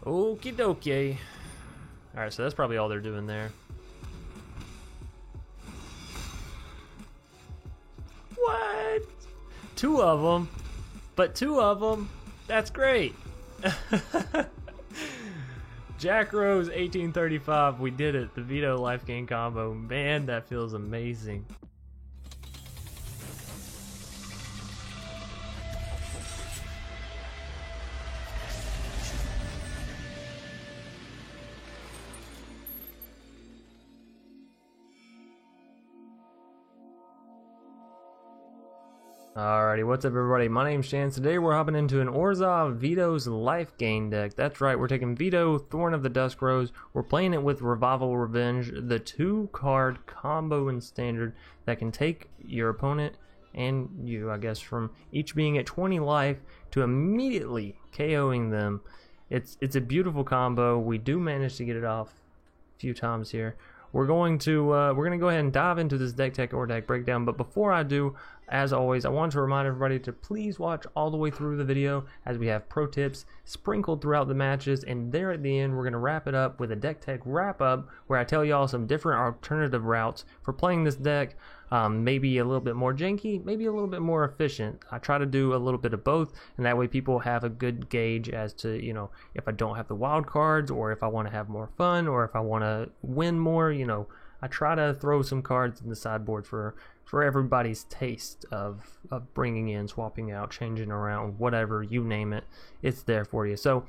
Okie dokie. Alright, so that's probably all they're doing there. What? Two of them? But two of them? That's great. Jack Rose 1835, we did it. The Vito life gain combo. Man, that feels amazing. Alrighty, what's up everybody? My name's Chance. Today we're hopping into an Orzhov Vito's life gain deck. That's right, we're taking Vito, Thorn of the Dusk Rose. We're playing it with Revival Revenge, the 2-card combo in Standard that can take your opponent and you, I guess, from each being at 20 life to immediately KOing them. It's a beautiful combo. We do manage to get it off a few times here. We're going to go ahead and dive into this deck tech or deck breakdown, but before I do, as always, I want to remind everybody to please watch all the way through the video as we have pro tips sprinkled throughout the matches, and there at the end we're going to wrap it up with a deck tech wrap up where I tell y'all some different alternative routes for playing this deck. Maybe a little bit more janky, maybe a little bit more efficient. I try to do a little bit of both, and that way people have a good gauge as to, you know, if I don't have the wild cards, or if I want to have more fun, or if I want to win more. You know, I try to throw some cards in the sideboard for everybody's taste of bringing in, swapping out, changing around, whatever, you name it, it's there for you. So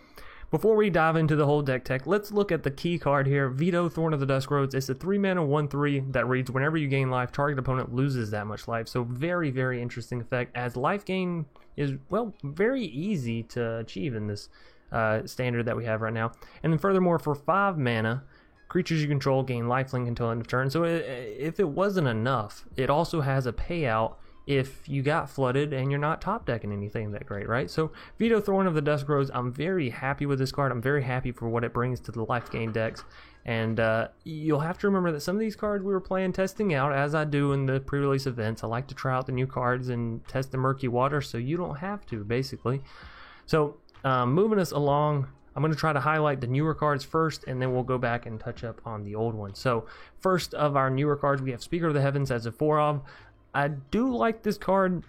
before we dive into the whole deck tech, let's look at the key card here, Vito, Thorn of the Dusk Rose. It's a 3-mana 1/3 that reads, whenever you gain life, target opponent loses that much life. So very, very interesting effect, as life gain is, well, very easy to achieve in this standard that we have right now. And then furthermore, for 5 mana, creatures you control gain lifelink until end of turn. So if it wasn't enough, it also has a payout if you got flooded and you're not top decking anything that great, right? So Vito, Thorn of the Dusk Rose, I'm very happy with this card. I'm very happy for what it brings to the life gain decks. And you'll have to remember that some of these cards we were playing testing out, as I do in the pre-release events. I like to try out the new cards and test the murky water so you don't have to, basically. So moving us along, I'm going to try to highlight the newer cards first, and then we'll go back and touch up on the old ones. So first of our newer cards, we have Speaker of the Heavens as a 4-of. I do like this card.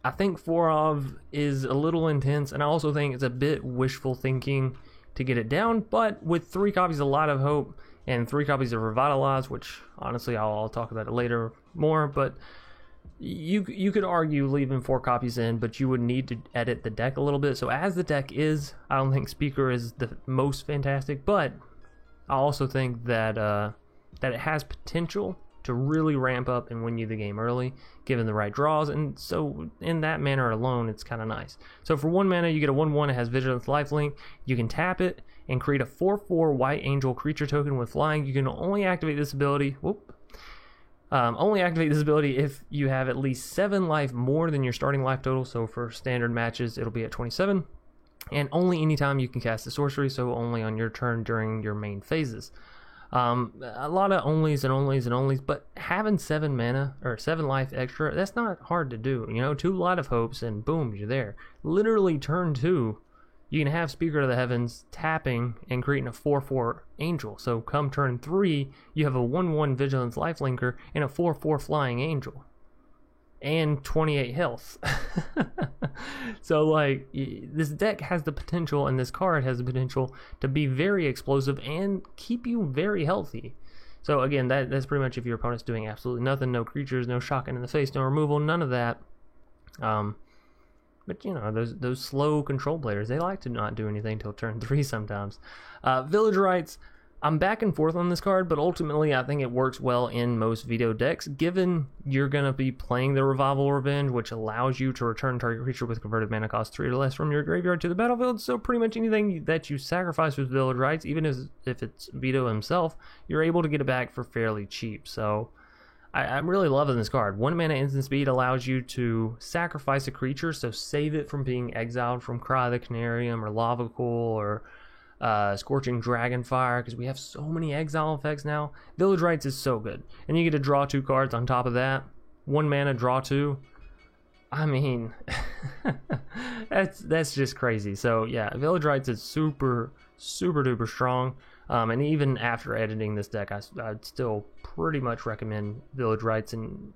I think 4-of is a little intense, and I also think it's a bit wishful thinking to get it down, but with 3 copies of Light of Hope and 3 copies of Revitalize, which honestly I'll talk about it later more, but you could argue leaving 4 copies in, but you would need to edit the deck a little bit. So as the deck is, I don't think Speaker is the most fantastic, but I also think that that it has potential to really ramp up and win you the game early, given the right draws, and so in that manner alone, it's kind of nice. So for 1 mana, you get a 1/1, it has Vigilance Lifelink. You can tap it and create a 4/4 White Angel creature token with flying. You can only activate this ability, only activate this ability if you have at least 7 life more than your starting life total. So for standard matches, it'll be at 27, and only anytime you can cast a sorcery, so only on your turn during your main phases. A lot of onlys and onlys and onlys, but having 7 mana or 7 life extra, that's not hard to do. You know, 2 Light of Hopes and boom, you're there. Literally turn 2, you can have Speaker of the Heavens tapping and creating a 4/4 Angel. So come turn 3, you have a 1/1 Vigilance Lifelinker and a 4/4 Flying Angel. And 28 health. So like, this deck has the potential, and this card has the potential to be very explosive and keep you very healthy. So again, that's pretty much if your opponent's doing absolutely nothing, no creatures, no shotgun in the face, no removal, none of that. But you know, those slow control players, they like to not do anything till turn 3 sometimes. Village Rites, I'm back and forth on this card, but ultimately I think it works well in most Vito decks, given you're going to be playing the Revival Revenge, which allows you to return target creature with converted mana cost 3 or less from your graveyard to the battlefield. So pretty much anything that you sacrifice with Village Rites, even if it's Vito himself, you're able to get it back for fairly cheap. So I'm really loving this card. 1 mana instant speed allows you to sacrifice a creature, so save it from being exiled from Cry the Canarium or Lava Cool or Scorching Dragonfire, because we have so many exile effects now. Village Rites is so good, and you get to draw 2 cards on top of that. 1 mana, draw 2. I mean, that's just crazy. So yeah, Village Rites is super duper strong. And even after editing this deck, I'd still pretty much recommend Village Rites and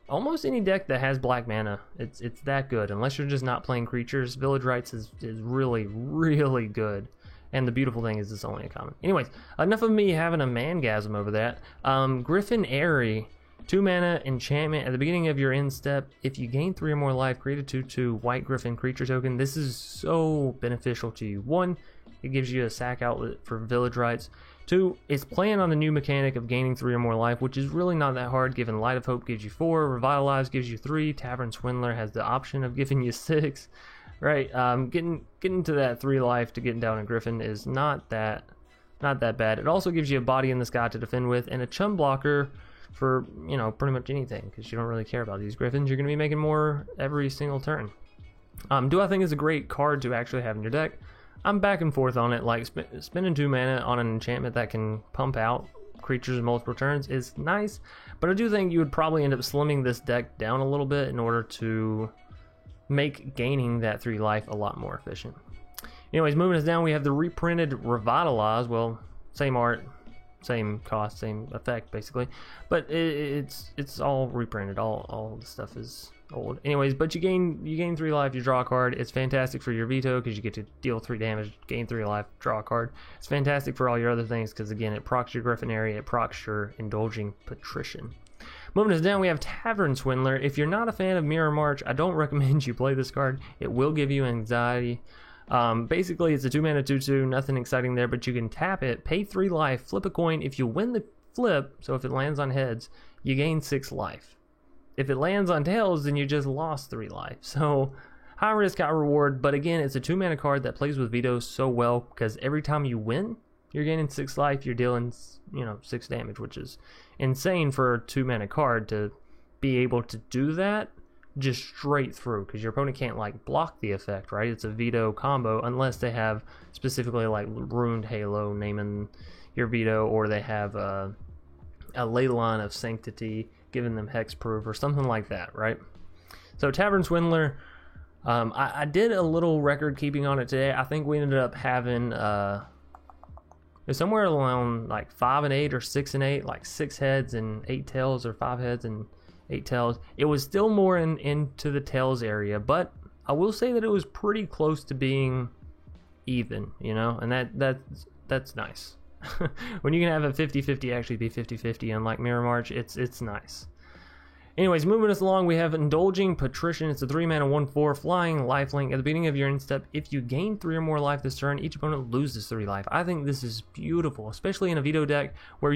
almost any deck that has black mana. It's that good. Unless you're just not playing creatures, Village Rites is really good. And the beautiful thing is it's only a common. Anyways, enough of me having a mangasm over that. Griffin Airy, 2 mana enchantment. At the beginning of your end step, if you gain 3 or more life, create a 2/2 white Griffin creature token. This is so beneficial to you. 1, it gives you a sack outlet for Village Rites. 2, it's playing on the new mechanic of gaining 3 or more life, which is really not that hard, given Light of Hope gives you 4, Revitalize gives you 3, Tavern Swindler has the option of giving you 6. Right, getting to that 3 life to getting down a Griffin is not that bad. It also gives you a Body in the Sky to defend with, and a chum blocker for, you know, pretty much anything, because you don't really care about these Griffins. You're going to be making more every single turn. Do I think it's a great card to actually have in your deck? I'm back and forth on it. Like, spending 2 mana on an enchantment that can pump out creatures in multiple turns is nice, but I do think you would probably end up slimming this deck down a little bit in order to make gaining that 3 life a lot more efficient. Anyways, moving us down, we have the reprinted Revitalize. Well, same art, same cost, same effect, basically, but it's all reprinted. All the stuff is old. Anyways, but you gain 3 life, you draw a card. It's fantastic for your veto because you get to deal 3 damage, gain 3 life, draw a card. It's fantastic for all your other things because, again, it procs your Griffin Airy, it procs your Indulging Patrician. Moving us down, we have Tavern Swindler. If you're not a fan of Mirror March, I don't recommend you play this card. It will give you anxiety. Basically, it's a 2 mana 2/2, nothing exciting there, but you can tap it, pay 3 life, flip a coin. If you win the flip, so if it lands on heads, you gain 6 life. If it lands on tails, then you just lost 3 life. So high risk, high reward, but again, it's a 2 mana card that plays with veto so well because every time you win, you're gaining 6 life, you're dealing, 6 damage, which is insane for a 2 mana card to be able to do that just straight through, because your opponent can't like block the effect, right? It's a veto combo unless they have specifically like Ruined Halo naming your veto, or they have a Leyline of Sanctity giving them hexproof or something like that, right? So Tavern Swindler, I did a little record keeping on it today. I think we ended up having it's somewhere around like 5 and 8 or 6 and 8, like 6 heads and 8 tails, or 5 heads and 8 tails. It was still more into the tails area, but I will say that it was pretty close to being even, and that's nice. When you can have a 50-50 actually be 50-50, unlike Mirror March, it's nice. Anyways, moving us along, we have Indulging Patrician. It's a 3 mana 1/4 flying lifelink. At the beginning of your end step, if you gain 3 or more life this turn, each opponent loses 3 life. I think this is beautiful, especially in a veto deck where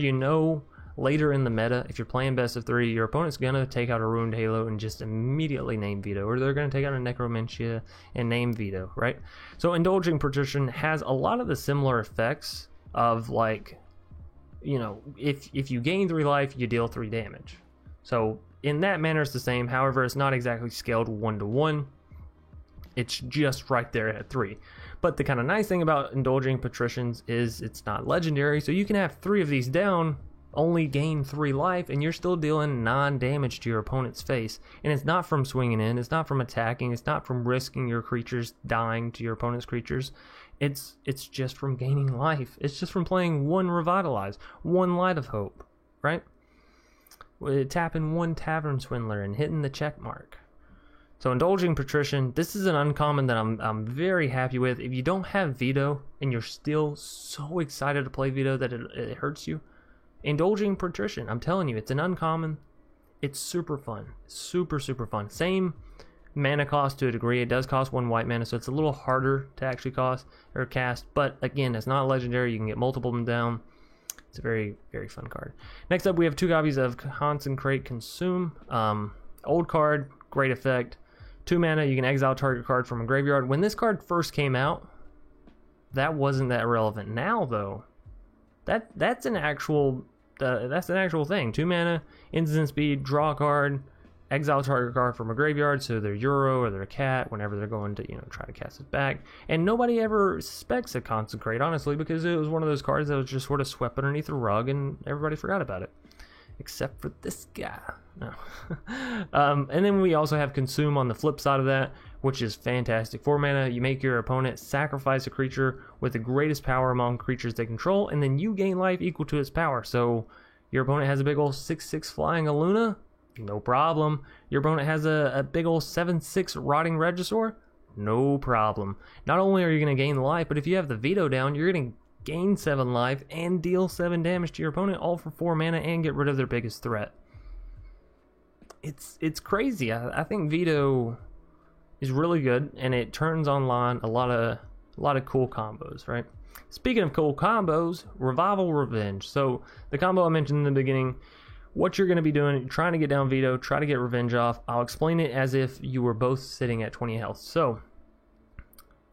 later in the meta, if you're playing best of 3, your opponent's gonna take out a Ruined Halo and just immediately name veto, or they're gonna take out a Necromancia and name veto, right? So Indulging Patrician has a lot of the similar effects of, like, if you gain 3 life, you deal 3 damage. So in that manner, it's the same. However, it's not exactly scaled 1-to-1. It's just right there at 3. But the kind of nice thing about Indulging Patricians is it's not legendary, so you can have 3 of these down, only gain 3 life, and you're still dealing non-damage to your opponent's face. And it's not from swinging in, it's not from attacking, it's not from risking your creatures dying to your opponent's creatures. It's just from gaining life. It's just from playing 1 Revitalize, 1 Light of Hope, right? Tapping 1 Tavern Swindler and hitting the check mark. So Indulging Patrician, this is an uncommon that I'm very happy with. If you don't have veto and you're still so excited to play veto that it hurts you, Indulging Patrician, I'm telling you, it's an uncommon. It's super fun. Super fun. Same mana cost to a degree. It does cost 1 white mana, so it's a little harder to actually cast, but again, it's not legendary. You can get multiple of them down. It's a very fun card. Next up, we have 2 copies of Consecrate Consume. Old card, great effect. 2 mana, you can exile target card from a graveyard. When this card first came out, that wasn't that relevant. Now, though, that's an actual thing. 2 mana, instant speed, draw a card, exile target card from a graveyard, so they're Euro or they're a cat whenever they're going to try to cast it back. And nobody ever suspects a Consecrate, honestly, because it was one of those cards that was just sort of swept underneath the rug and everybody forgot about it. except for this guy. No. And then we also have Consume on the flip side of that, which is fantastic. 4 mana, you make your opponent sacrifice a creature with the greatest power among creatures they control, and then you gain life equal to its power. So your opponent has a big old 6/6 flying Aluna, no problem. Your opponent has a big old 7/6 rotting Regisaur, no problem. Not only are you going to gain life, but if you have the veto down, you're going to gain 7 life and deal 7 damage to your opponent, all for 4 mana, and get rid of their biggest threat. It's crazy. I think veto is really good, and it turns online a lot of cool combos, right? Speaking of cool combos, Revival Revenge. So the combo I mentioned in the beginning, what you're going to be doing, you're trying to get down veto, try to get revenge off. I'll explain it as if you were both sitting at 20 health. So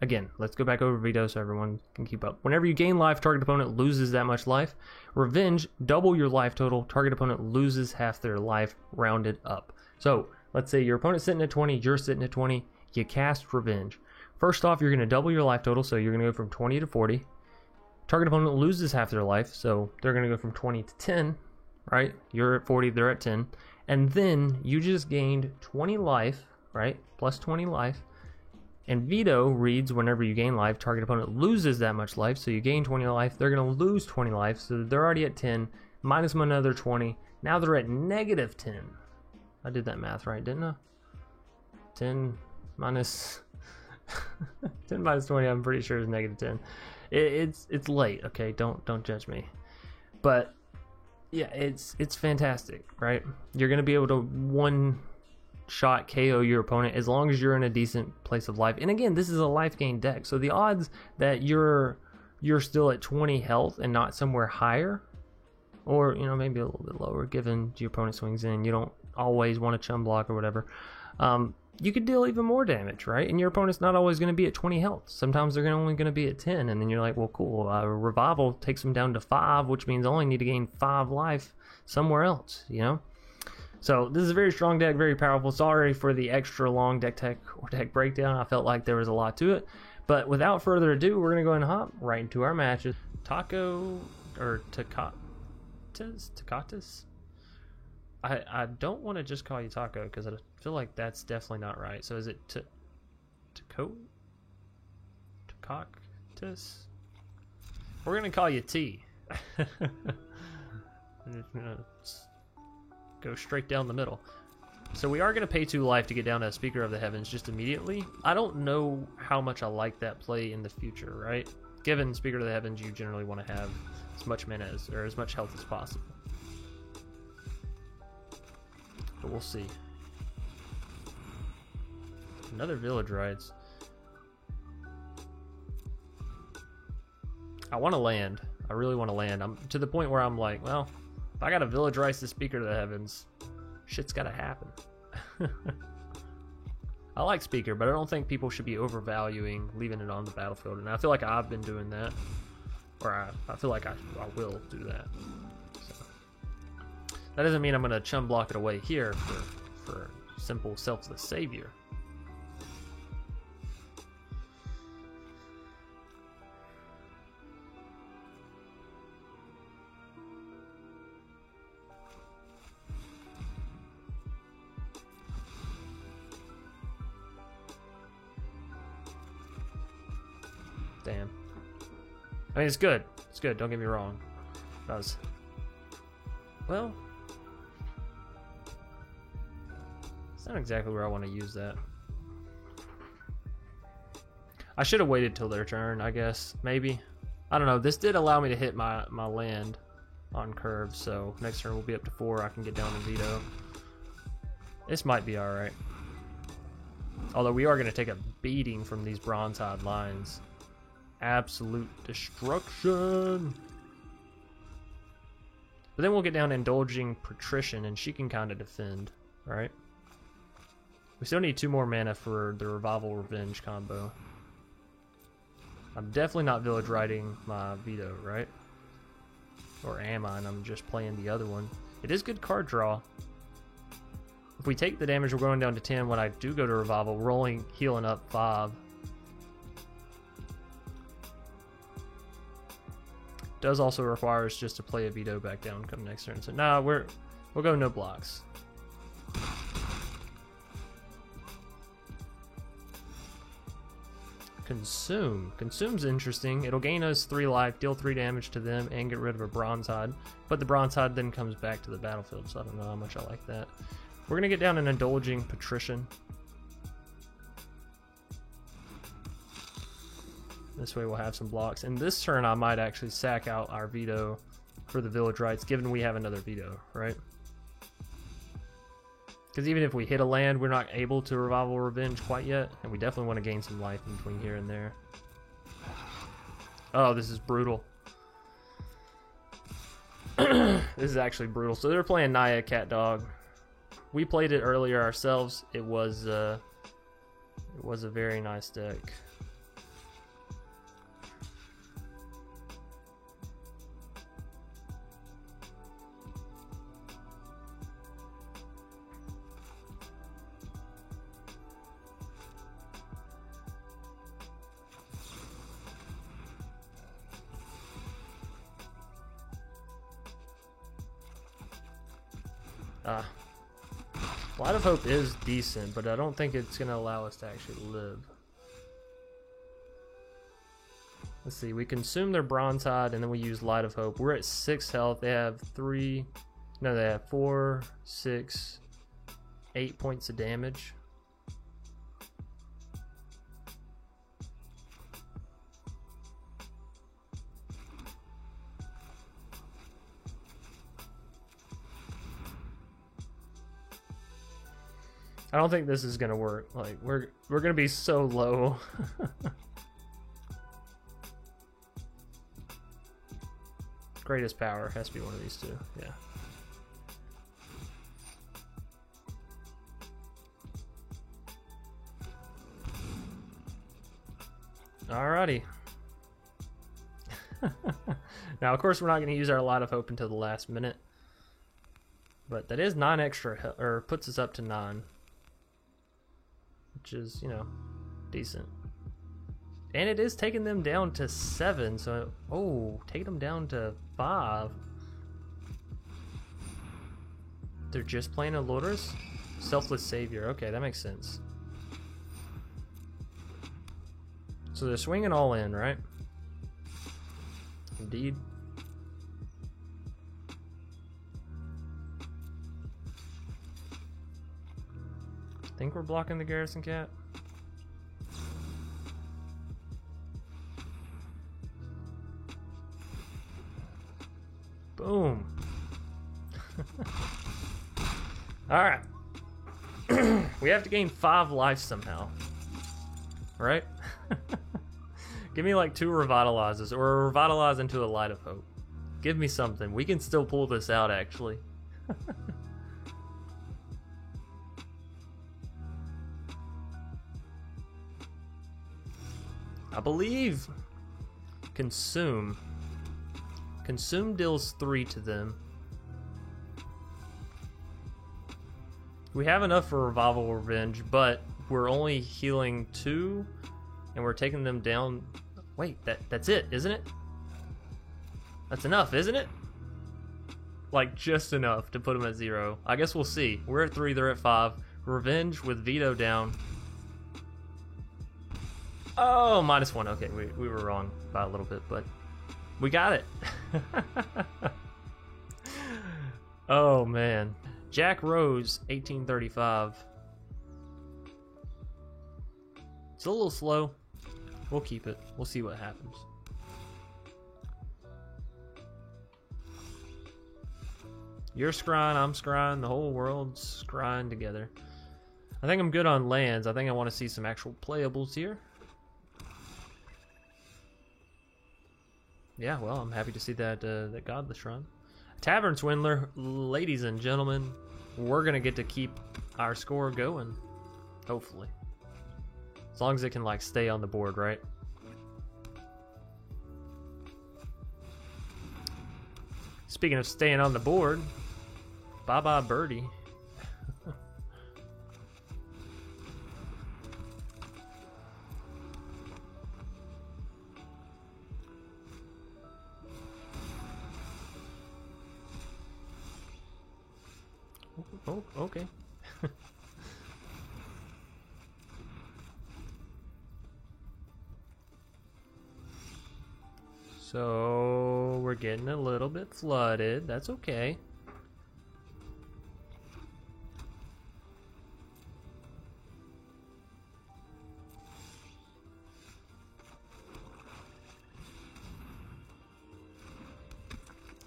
again, let's go back over veto so everyone can keep up. Whenever you gain life, target opponent loses that much life. Revenge, double your life total. Target opponent loses half their life, rounded up. So let's say your opponent's sitting at 20, you're sitting at 20. You cast Revenge. First off, you're going to double your life total, so you're going to go from 20 to 40. Target opponent loses half their life, so they're going to go from 20 to 10, right? You're at 40, they're at 10. And then you just gained 20 life, right? Plus 20 life. And veto reads whenever you gain life, target opponent loses that much life, so you gain 20 life. They're going to lose 20 life, so they're already at 10, minus them another 20. Now they're at negative 10. I did that math right, didn't I? 10 minus 10 minus 20, I'm pretty sure is negative 10. It's late, okay? Don't judge me. But yeah, it's fantastic, right? You're going to be able to one-shot KO your opponent as long as you're in a decent place of life. And again, this is a life gain deck, so the odds that you're still at 20 health and not somewhere higher, or you know, maybe a little bit lower given your opponent swings in, you don't always want to chum block or whatever, you could deal even more damage, right? And your opponent's not always going to be at 20 health. Sometimes they're only going to be at 10, and then you're like, well, cool. Revival takes them down to 5, which means I only need to gain 5 life somewhere else, you know? So this is a very strong deck, very powerful. Sorry for the extra long deck tech or deck breakdown. I felt like there was a lot to it. But without further ado, we're going to go ahead and hop right into our matches. Taco, or Takatis? I don't want to just call you Taco because I feel like that's definitely not right. So is it Takatis? We're going to call you T. Go straight down the middle. So we are going to pay 2 life to get down to Speaker of the Heavens just immediately. I don't know how much I like that play in the future, right? Given Speaker of the Heavens, you generally want to have as much mana or as much health as possible. But we'll see. Another Village Rites. I want to land. I really want to land. I'm to the point where I'm like, well, if I got a Village Rites to Speaker to the Heavens, shit's gotta happen. I like Speaker, but I don't think people should be overvaluing leaving it on the battlefield. And I feel like I've been doing that. Or I feel like I will do that. That doesn't mean I'm going to chum block it away here for simple selfless savior. Damn. I mean, it's good. It's good, don't get me wrong. Well, it's not exactly where I want to use that. I should have waited till their turn, I guess. Maybe. I don't know. This did allow me to hit my land on curve, so next turn we'll be up to 4. I can get down to veto. This might be alright. Although we are going to take a beating from these Bronze-Hide lines. Absolute destruction. But then we'll get down to Indulging Patrician, and she can kind of defend, right? We still need 2 more mana for the Revival Revenge combo. I'm definitely not Village Riting my veto, right? Or am I? And I'm just playing the other one. It is good card draw. If we take the damage, we're going down to 10. When I do go to Revival, we're only healing up 5. Does also require us just to play a veto back down come next turn. So nah, we're We'll go no blocks. Consume. Consume's interesting. It'll gain us 3 life, deal 3 damage to them, and get rid of a Bronzehide. But the Bronzehide then comes back to the battlefield, so I don't know how much I like that. We're gonna get down an Indulging Patrician. This way we'll have some blocks. And this turn I might actually sack out our veto for the Village Rites, given we have another veto, right? Because even if we hit a land, we're not able to Revival Revenge quite yet, and we definitely want to gain some life in between here and there. Oh, this is brutal. This is actually brutal. So they're playing Naya Cat Dog. We played it earlier ourselves. It was a very nice deck. Light of Hope is decent, but I don't think it's going to allow us to actually live. Let's see, we consume their Bronzehide and then we use Light of Hope. We're at 6 health. They have 4, 6, 8 points of damage. I don't think this is gonna work. Like we're gonna be so low. Greatest power has to be one of these two. Yeah. Alrighty. Now, of course, we're not going to use our Light of Hope until the last minute, but that is 9 extra, or puts us up to 9. Which is, you know, decent. And it is taking them down to 7, so, oh, taking them down to 5. They're just playing a Lourdes? Selfless Savior, okay, that makes sense. So they're swinging all in, right? Indeed. Think we're blocking the Garrison Cat? Boom. Alright. We have to gain 5 life somehow. Right? Give me like 2 Revitalizes, or a Revitalize into a Light of Hope. Give me something. We can still pull this out, actually. I believe Consume. Consume deals 3 to them. We have enough for Revival Revenge, but we're only healing 2, and we're taking them down. Wait, that's it, isn't it? That's enough, isn't it? Like, just enough to put them at 0. I guess we'll see. We're at 3, they're at 5. Revenge with Veto down. Oh, -1. Okay, we were wrong by a little bit, but we got it. Oh, man. Jack Rose, 1835. It's a little slow. We'll keep it. We'll see what happens. You're scrying, I'm scrying, the whole world's scrying together. I think I'm good on lands. I think I want to see some actual playables here. Yeah, well, I'm happy to see that that Godless Shrine. Tavern Swindler, ladies and gentlemen, we're going to get to keep our score going, hopefully. As long as it can, like, stay on the board, right? Speaking of staying on the board, bye-bye birdie. Oh, okay. So we're getting a little bit flooded. That's okay.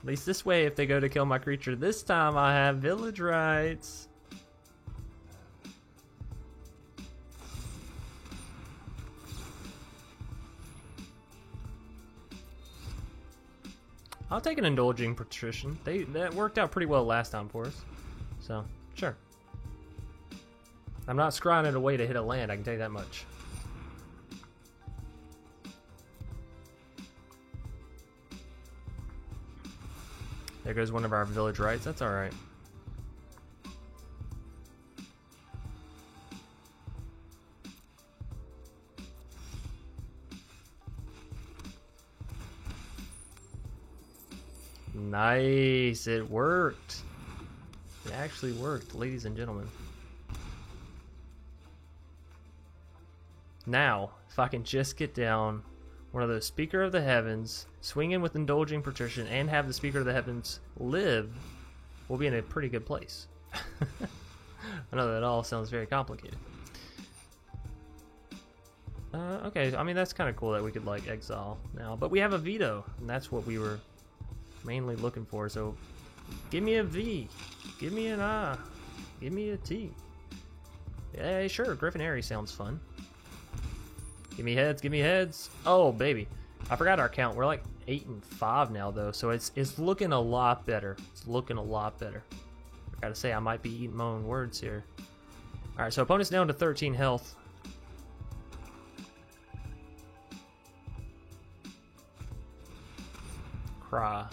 At least this way, if they go to kill my creature this time, I have village rights. I'll take an Indulging Patrician. That worked out pretty well last time for us. So, sure. I'm not scrying it away to hit a land, I can tell you that much. There goes one of our village rights, that's alright. Nice, it worked. It actually worked, ladies and gentlemen. Now, if I can just get down one of those Speaker of the Heavens, swing in with Indulging Patrician, and have the Speaker of the Heavens live, we'll be in a pretty good place. I know that all sounds very complicated. Okay, I mean, that's kind of cool that we could, like, exile now. But we have a veto, and that's what we were mainly looking for. So, give me a V. Give me an I. Give me a T. Yeah, sure, Griffin sounds fun. Give me heads, give me heads. Oh, baby. I forgot our count. We're like 8 and 5 now, though, so it's looking a lot better. It's looking a lot better. I gotta say, I might be eating my own words here. Alright, so opponent's down to 13 health. Cry.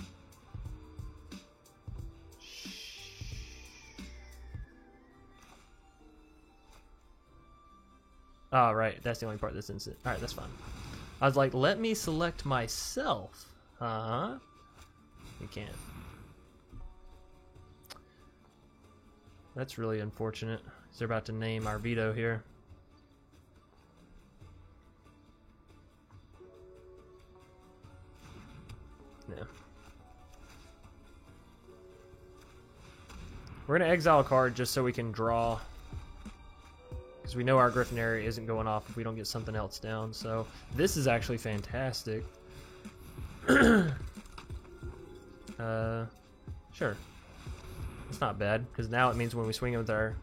Oh, right. That's the only part that's instant. Alright, that's fine. I was like, let me select myself. Uh-huh. You can't. That's really unfortunate. They're about to name our veto here. Yeah. We're going to exile a card just so we can draw. Because we know our Griffinary isn't going off if we don't get something else down. So this is actually fantastic. Sure. It's not bad, because now it means when we swing it with our...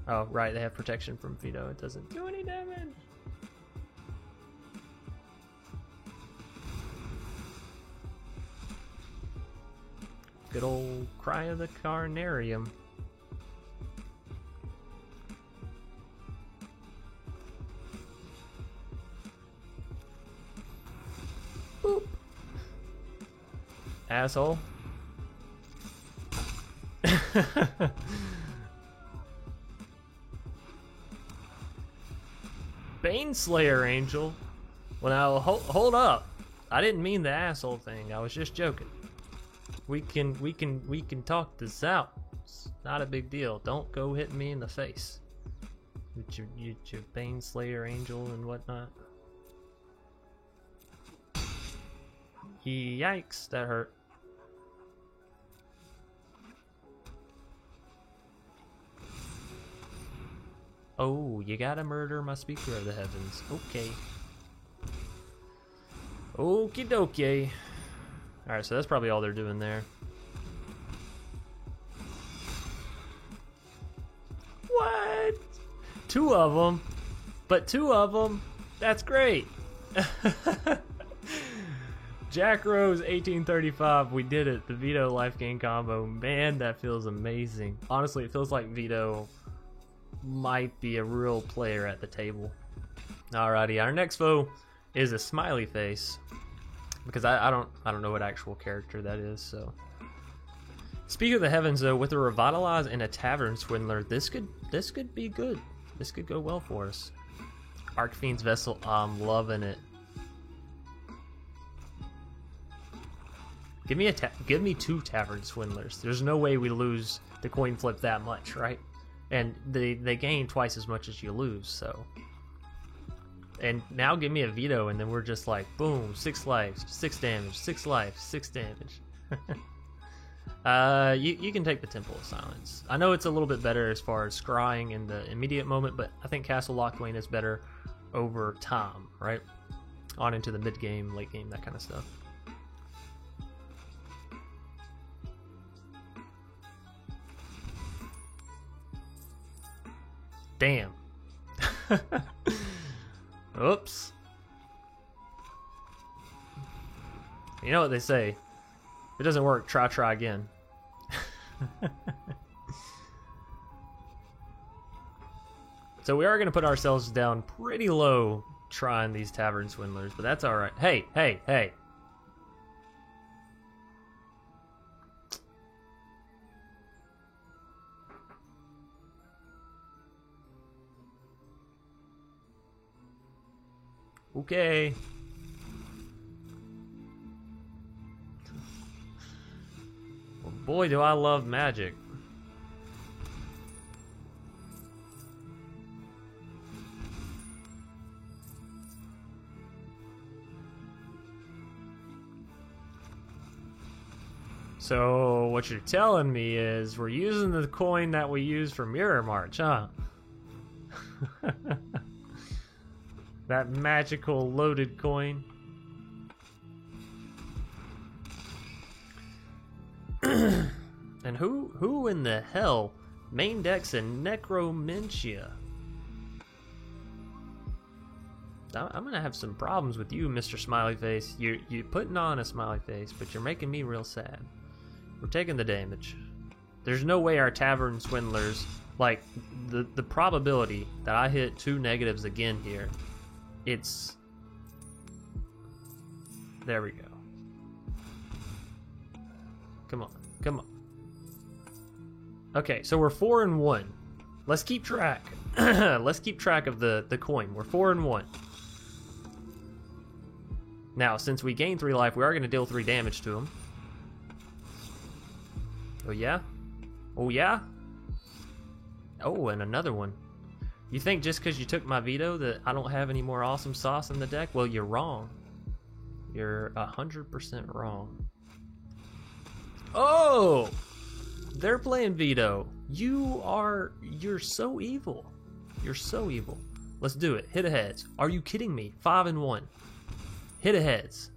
Oh, right, they have protection from veto. It doesn't do any damage. Good old Cry of the Carnarium. Boop. Asshole. Baneslayer Angel. Well, now hold up. I didn't mean the asshole thing. I was just joking. We can talk this out. It's not a big deal. Don't go hitting me in the face with your Baneslayer Angel and whatnot. Yikes, that hurt. Oh, you gotta murder my Speaker of the Heavens. Okay. Okie dokie. Alright, so that's probably all they're doing there. What? 2 of them? But 2 of them? That's great. Jack Rose 1835, we did it. The Veto life gain combo. Man, that feels amazing. Honestly, it feels like Veto might be a real player at the table. Alrighty, our next foe is a smiley face. Because I don't know what actual character that is, so. Speaking of the Heavens, though, with a Revitalize and a Tavern Swindler, this could be good. This could go well for us. Archfiend's Vessel, I'm loving it. Give me 2 Tavern Swindlers. There's no way we lose the coin flip that much, right? And they gain twice as much as you lose, so. And now give me a veto, and then we're just like, boom, 6 lives, 6 damage, 6 life, 6 damage. You can take the Temple of Silence. I know it's a little bit better as far as scrying in the immediate moment, but I think Castle Locthwain is better over time, right? On into the mid game, late game, that kind of stuff. Damn. Oops. You know what they say. If it doesn't work, try again. So we are going to put ourselves down pretty low trying these Tavern Swindlers, but that's alright. Hey, hey, hey. Okay. Well, boy, do I love magic. So what you're telling me is we're using the coin that we use for Mirror March, huh? That magical loaded coin. And who in the hell main decks in Necromentia? I'm gonna have some problems with you, Mr. Smiley Face. You're putting on a smiley face, but you're making me real sad. We're taking the damage. There's no way our Tavern Swindlers, like the probability that I hit 2 negatives again here. It's... There we go. Come on, come on. Okay, so we're 4-1. Let's keep track. Let's keep track of the coin. We're 4-1. Now, since we gain 3 life, we are going to deal 3 damage to him. Oh yeah? Oh yeah? Oh, and another one. You think just because you took my veto that I don't have any more awesome sauce in the deck? Well, you're wrong. You're 100% wrong. Oh! They're playing veto. You're so evil. You're so evil. Let's do it. Hit a heads. Are you kidding me? 5-1. Hit a heads.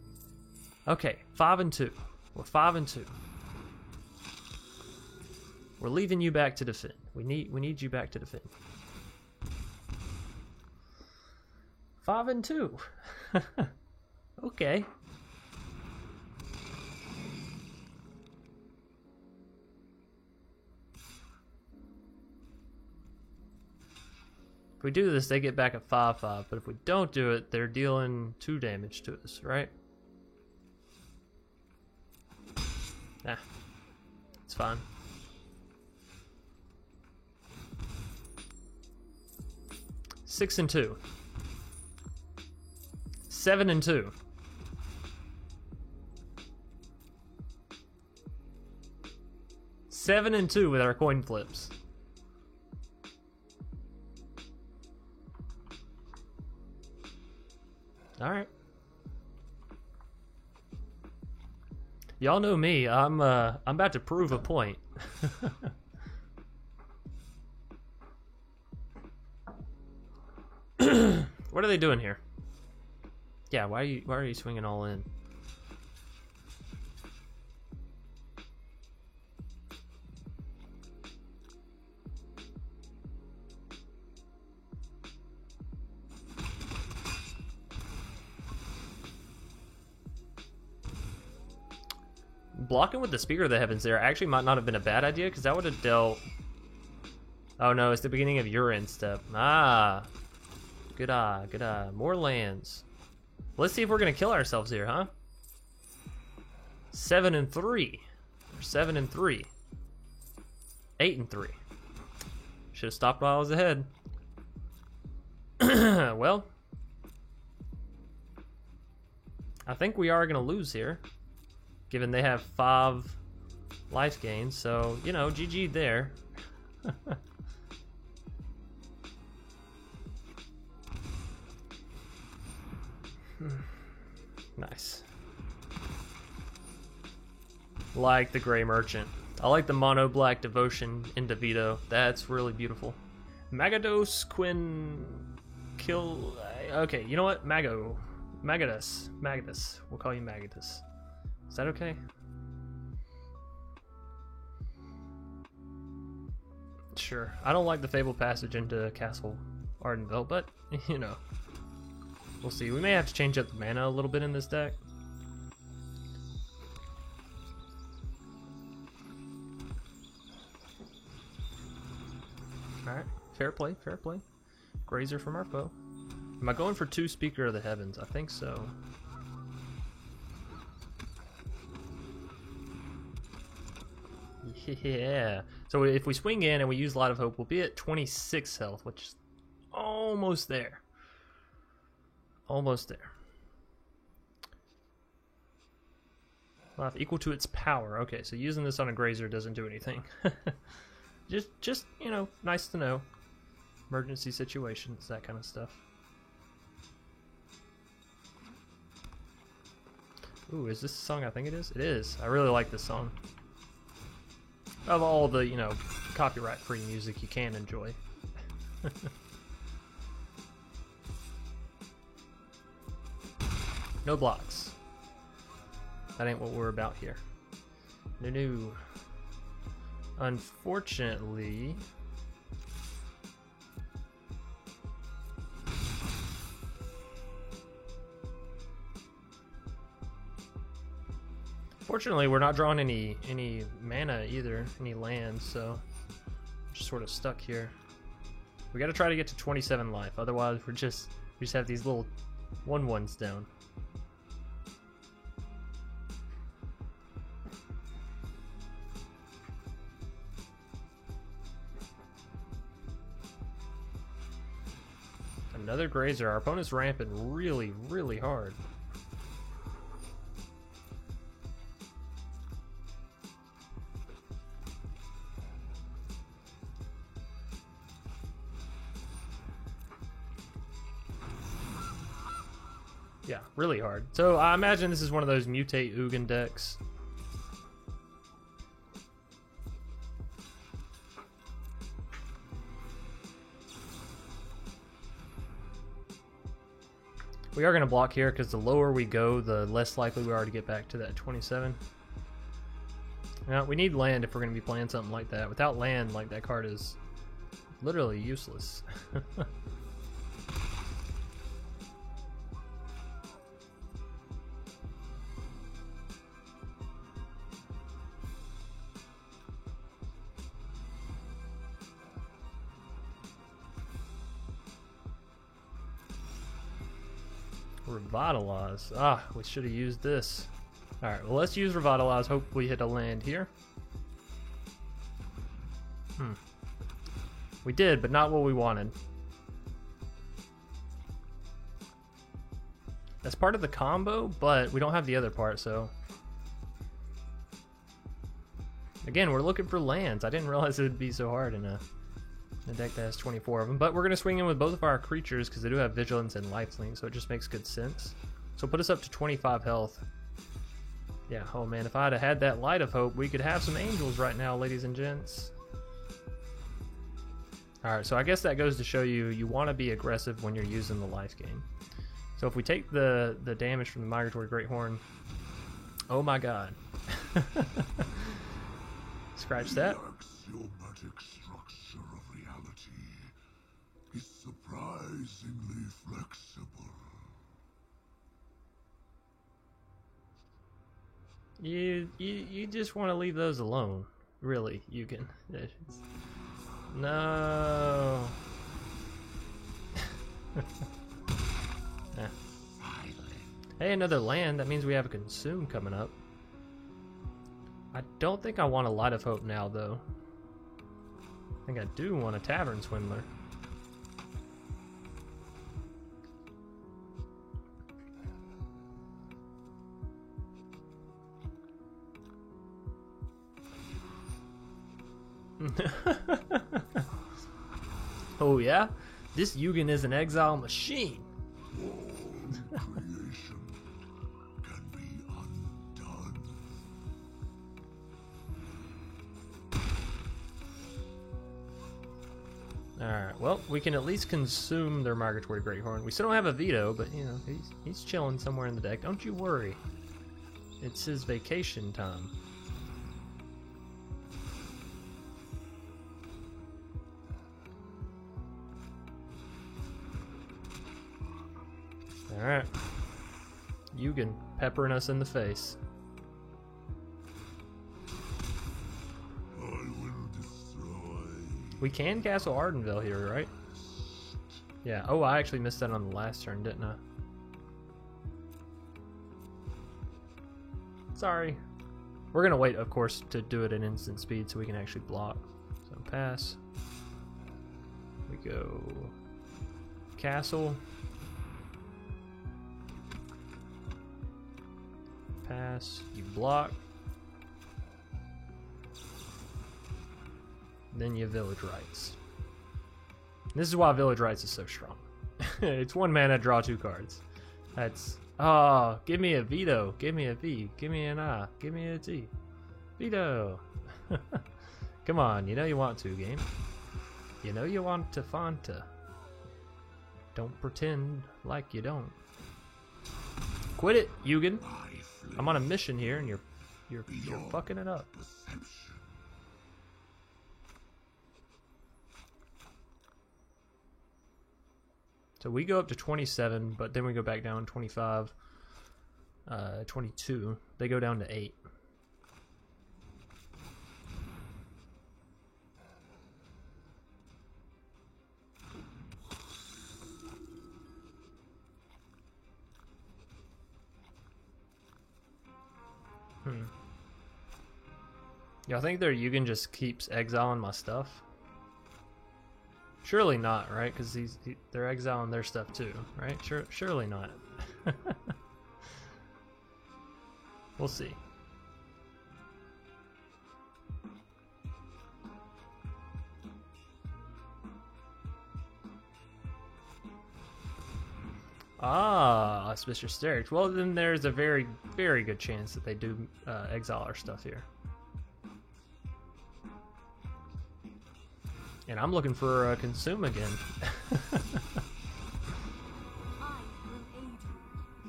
Okay, 5-2. We're 5-2. We're leaving you back to defend. We need you back to defend. 5-2. Okay. If we do this, they get back at 5-5, but if we don't do it, they're dealing 2 damage to us, right? Nah, it's fine. 6-2. 7-2. 7-2 with our coin flips. All right. Y'all know me. I'm about to prove a point. What are they doing here? Yeah, why are you swinging all in? Blocking with the Speaker of the Heavens there actually might not have been a bad idea, because that would have dealt... Oh no, it's the beginning of your end step. Ah. Good eye, good eye. More lands. Let's see if we're going to kill ourselves here, huh? 7-3. Or 7-3. 8-3. Should have stopped while I was ahead. Well. I think we are going to lose here. given they have 5 life gains, so, you know, GG there. Nice. Like the Gray Merchant. I like the mono black devotion into Vito. That's really beautiful. Magados Quinn kill. Okay, you know what? Magatus. We'll call you Magatus. Is that okay? Sure. I don't like the Fabled Passage into Castle Ardenville, but you know, we'll see. We may have to change up the mana a little bit in this deck. Alright, fair play, fair play. Grazer from our foe. Am I going for 2 Speaker of the Heavens? I think so. Yeah. So if we swing in and we use Light of Hope, we'll be at 26 health, which is almost there. Almost there. Life equal to its power. Okay, so using this on a Grazer doesn't do anything. Just, you know, nice to know. Emergency situations, that kind of stuff. Ooh, is this the song I think it is? It is. I really like this song. Of all the, you know, copyright-free music you can enjoy. No blocks. That ain't what we're about here. No. Unfortunately... Fortunately, we're not drawing any mana either, any land, so we're just sort of stuck here. We got to try to get to 27 life, otherwise we just have these little 1/1s down. Another Grazer. Our opponent's ramping really, really hard. Yeah, really hard. So I imagine this is one of those mutate Ugin decks. We are going to block here because the lower we go, the less likely we are to get back to that 27. Now, we need land if we're going to be playing something like that. Without land, like, that card is literally useless. Revitalize. Ah, we should have used this. Alright, well, let's use Revitalize. Hope we hit a land here. We did, but not what we wanted. That's part of the combo, but we don't have the other part, so... Again, we're looking for lands. I didn't realize it would be so hard in a deck that has 24 of them. But we're going to swing in with both of our creatures because they do have Vigilance and Lifelink, so it just makes good sense. So put us up to 25 health. Yeah, oh man, if I'd have had that Light of Hope, we could have some angels right now, ladies and gents. Alright, so I guess that goes to show you, you want to be aggressive when you're using the life gain. So if we take the damage from the Migratory Greathorn, oh my god. Scratch that. Is surprisingly flexible. You just want to leave those alone. Really, you can. No. Hey, another land. That means we have a Consume coming up. I don't think I want a Light of Hope now, though. I think I do want a Tavern Swindler. Oh yeah? This Yugen is an exile machine. All creation can be undone. Alright, well, we can at least consume their Migratory Greathorn. We still don't have a veto, but, you know, he's chilling somewhere in the deck. Don't you worry. It's his vacation time. Alright. Yugen peppering us in the face. I will destroy. We can castle Ardenville here, right? Yeah. Oh, I actually missed that on the last turn, didn't I? Sorry. We're gonna wait, of course, to do it at instant speed so we can actually block. So pass. We go castle. Pass. You block. Then you Village Rites. This is why Village Rites is so strong. It's 1 mana, draw 2 cards. That's... Oh, give me a veto. Give me a V. Give me an I. Give me a T. Veto. Come on, you know you want to, game. You know you want to Fanta. Don't pretend like you don't. Quit it, Yugen. I'm on a mission here, and you're fucking it up. Perception. So we go up to 27, but then we go back down 25, 22. They go down to 8. Y'all think their Yugen just keeps exiling my stuff? Surely not, right? Because they're exiling their stuff too, right? Surely not. We'll see. Ah, Auspicious Sterix. Well, then there's a very, very good chance that they do exile our stuff here. And I'm looking for Consume again.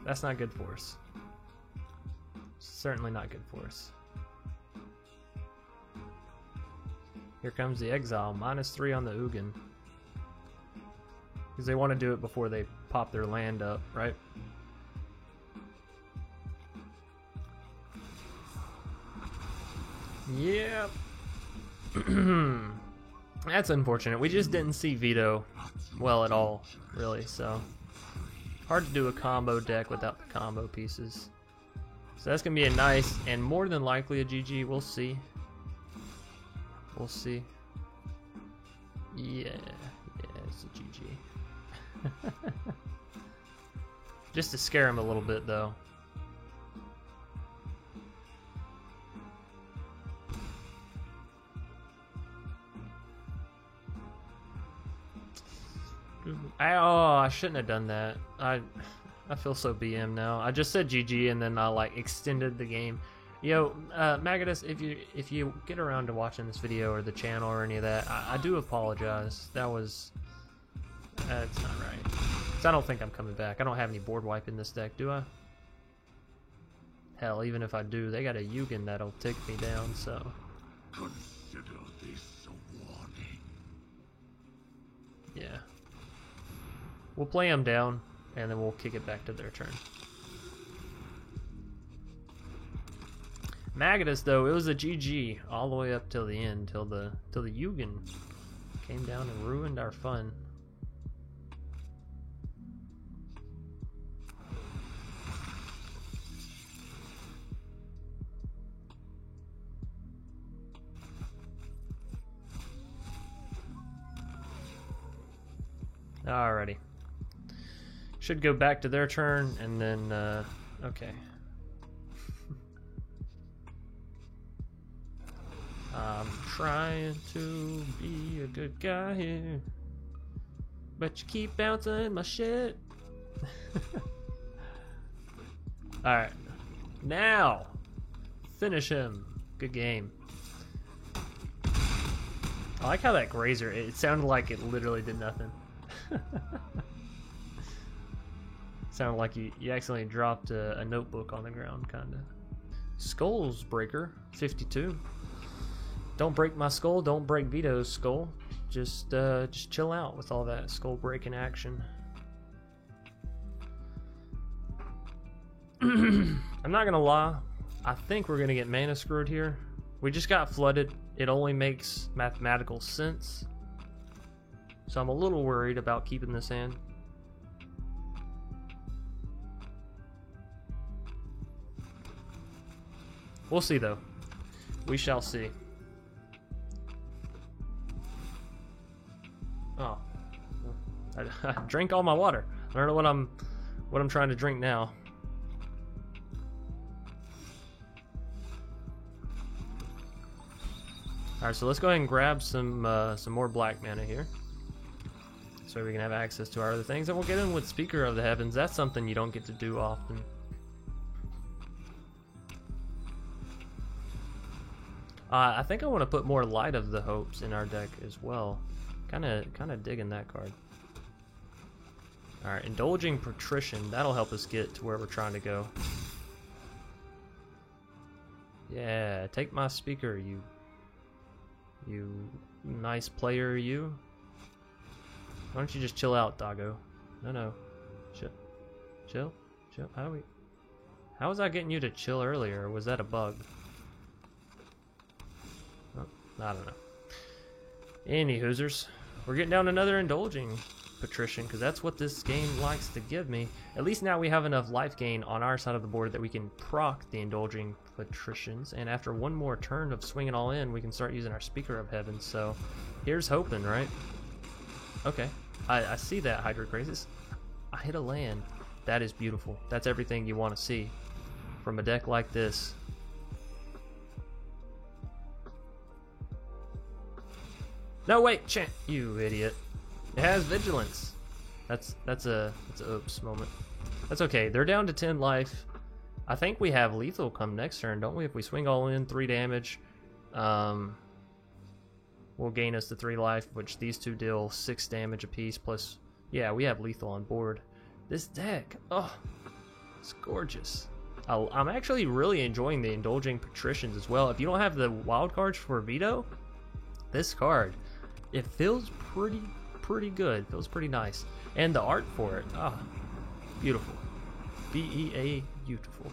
That's not good for us. Certainly not good for us. Here comes the exile, -3 on the Ugin. Because they want to do it before they pop their land up, right? Yep. That's unfortunate. We just didn't see Veto well at all, really, so hard to do a combo deck without the combo pieces. So that's going to be a nice and more than likely a GG. We'll see. We'll see. Yeah, it's a GG. Just to scare him a little bit, though. I shouldn't have done that. I feel so BM now. I just said GG and then I like extended the game. Yo, Magadus, if you get around to watching this video or the channel or any of that, I do apologize. That's not right. So I don't think I'm coming back. I don't have any board wipe in this deck, do I? Hell, even if I do, they got a Yugen that'll take me down, so. Consider this a warning. Yeah. We'll play them down, and then we'll kick it back to their turn. Magadus, though, it was a GG all the way up till the end, till the Yugen came down and ruined our fun. Alrighty. Should go back to their turn, and then, okay. I'm trying to be a good guy here, but you keep bouncing my shit. Alright. Now! Finish him. Good game. I like how that grazer, it sounded like it literally did nothing. Sounded like you accidentally dropped a notebook on the ground, kinda. Skulls Breaker, 52. Don't break my skull, don't break Vito's skull. Just chill out with all that skull breaking action. I'm not gonna lie, I think we're gonna get mana screwed here. We just got flooded. It only makes mathematical sense. So I'm a little worried about keeping this hand. We'll see though. We shall see. Oh. I drank all my water. I don't know what I'm trying to drink now. Alright, so let's go ahead and grab some more black mana here, so we can have access to our other things, and we'll get in with Speaker of the Heavens. That's something you don't get to do often. I think I want to put more Light of the Hopes in our deck as well. Kind of digging that card. Alright, Indulging Patrician. That'll help us get to where we're trying to go. Yeah, take my Speaker, you nice player, you. Why don't you just chill out, doggo? No. Chill. How was I getting you to chill earlier? Or was that a bug? Oh, I don't know. Any hoosers. We're getting down another Indulging Patrician, because that's what this game likes to give me. At least now we have enough life gain on our side of the board that we can proc the Indulging Patricians, and after one more turn of swinging all in, we can start using our Speaker of Heaven. So here's hoping, right? Okay, I see that, Hydra Crazes. I hit a land. That is beautiful. That's everything you want to see from a deck like this. No, wait, Chant, you idiot. It has Vigilance. That's a oops moment. That's okay. They're down to 10 life. I think we have lethal come next turn, don't we? If we swing all in, 3 damage, will gain us to 3 life, which these two deal 6 damage apiece. Plus, yeah, we have lethal on board. This deck, oh, it's gorgeous. I'm actually really enjoying the Indulging Patricians as well. If you don't have the wild cards for Vito, this card, it feels pretty good. Feels pretty nice. And the art for it, ah, beautiful. B-E-A, beautiful.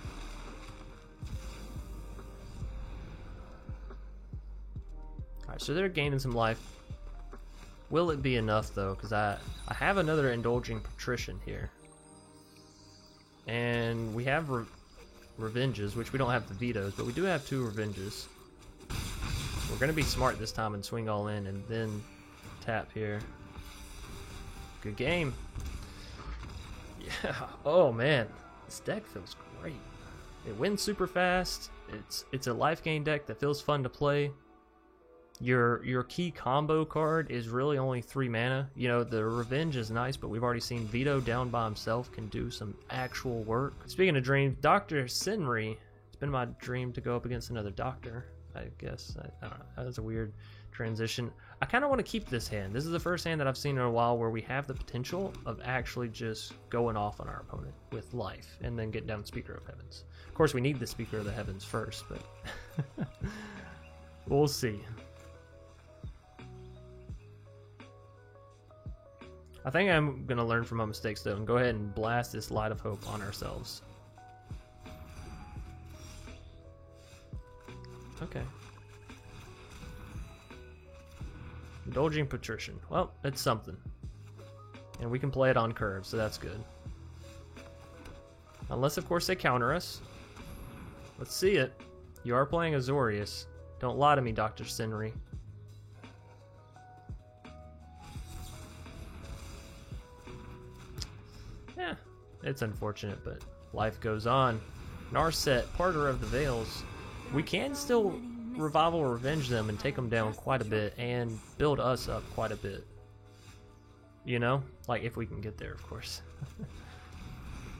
Alright, so they're gaining some life. Will it be enough though? Because I have another Indulging Patrician here. And we have Revenges, which we don't have the Vetoes, but we do have 2 Revenges. We're going to be smart this time and swing all in and then tap here. Good game. Yeah. Oh man, this deck feels great. It wins super fast. It's a life gain deck that feels fun to play. Your key combo card is really only 3 mana. You know, the Revenge is nice, but we've already seen Vito down by himself can do some actual work. Speaking of dreams, Dr. Sinri. It's been my dream to go up against another doctor, I guess. I don't know. That was a weird transition. I kind of want to keep this hand. This is the first hand that I've seen in a while where we have the potential of actually just going off on our opponent with life and then get down Speaker of Heavens. Of course, we need the Speaker of the Heavens first, but we'll see. I think I'm going to learn from my mistakes, though, and go ahead and blast this Light of Hope on ourselves. Okay. Indulging Patrician. Well, it's something. And we can play it on curve, so that's good. Unless, of course, they counter us. Let's see it. You are playing Azorius. Don't lie to me, Dr. Sinri. Yeah, it's unfortunate, but life goes on. Narset, Parter of the Veils. We can still Revival Revenge them and take them down quite a bit and build us up quite a bit. You know? Like, if we can get there, of course.